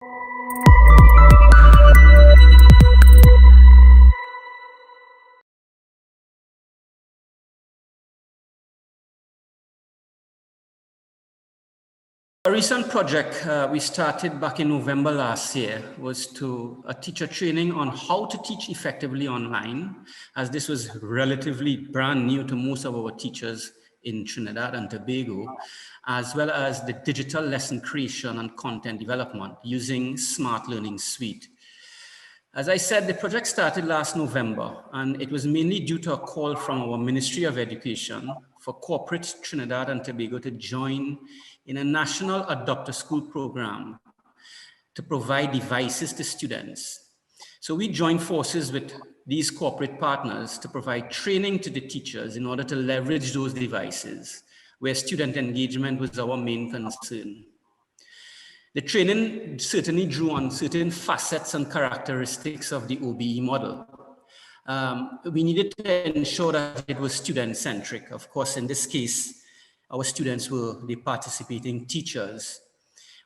A recent project we started back in November last year was a teacher training on how to teach effectively online, as this was relatively brand new to most of our teachers in Trinidad and Tobago, as well as the digital lesson creation and content development using Smart Learning Suite. As I said, the project started last November, and it was mainly due to a call from our Ministry of Education for corporate Trinidad and Tobago to join in a national Adopt a School program to provide devices to students. So we joined forces with these corporate partners to provide training to the teachers in order to leverage those devices, where student engagement was our main concern. The training certainly drew on certain facets and characteristics of the OBE model. We needed to ensure that it was student-centric. Of course, in this case, our students were the participating teachers,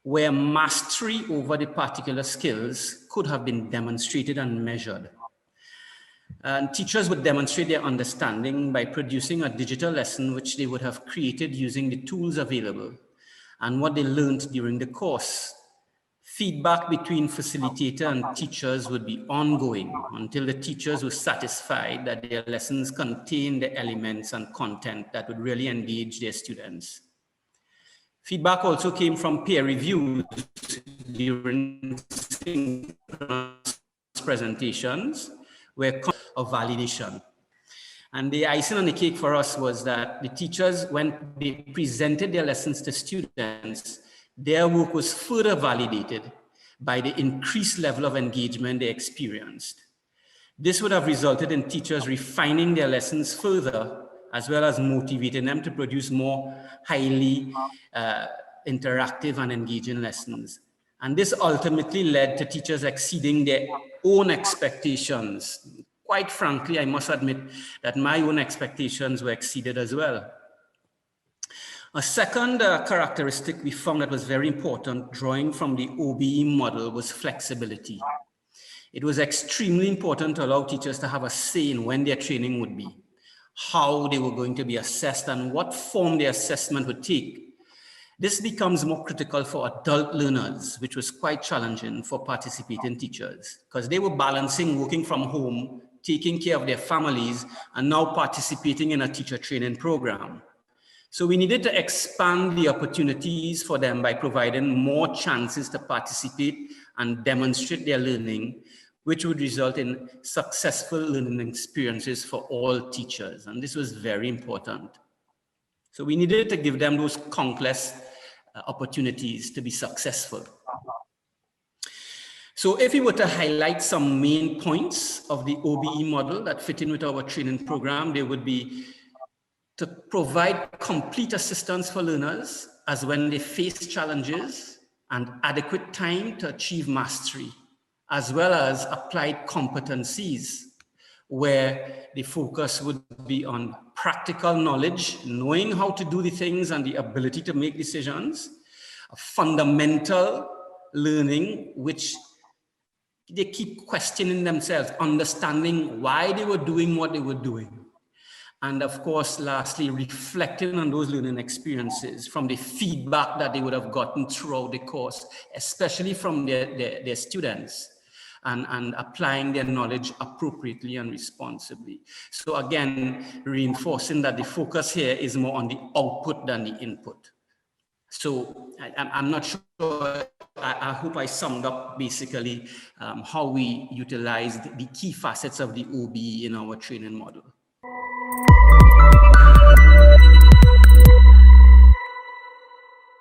where mastery over the particular skills could have been demonstrated and measured. And teachers would demonstrate their understanding by producing a digital lesson which they would have created using the tools available and what they learned during the course. Feedback between facilitator and teachers would be ongoing until the teachers were satisfied that their lessons contained the elements and content that would really engage their students. Feedback also came from peer reviews during presentations, where of validation. And the icing on the cake for us was that the teachers, when they presented their lessons to students, their work was further validated by the increased level of engagement they experienced. This would have resulted in teachers refining their lessons further, as well as motivating them to produce more highly interactive and engaging lessons. And this ultimately led to teachers exceeding their own expectations. Quite frankly, I must admit that my own expectations were exceeded as well. A second characteristic we found that was very important, drawing from the OBE model, was flexibility. It was extremely important to allow teachers to have a say in when their training would be, how they were going to be assessed, and what form the assessment would take. This becomes more critical for adult learners, which was quite challenging for participating teachers, because they were balancing working from home, taking care of their families, and now participating in a teacher training program. So we needed to expand the opportunities for them by providing more chances to participate and demonstrate their learning, which would result in successful learning experiences for all teachers. And this was very important. So we needed to give them those countless opportunities to be successful. So if we were to highlight some main points of the OBE model that fit in with our training program, they would be to provide complete assistance for learners as when they face challenges, and adequate time to achieve mastery, as well as applied competencies, where the focus would be on practical knowledge, knowing how to do the things and the ability to make decisions, a fundamental learning, which they keep questioning themselves, understanding why they were doing what they were doing. And of course, lastly, reflecting on those learning experiences from the feedback that they would have gotten throughout the course, especially from their students, and applying their knowledge appropriately and responsibly. So again, reinforcing that the focus here is more on the output than the input. So I'm not sure, I hope I summed up basically how we utilized the key facets of the OBE in our training model.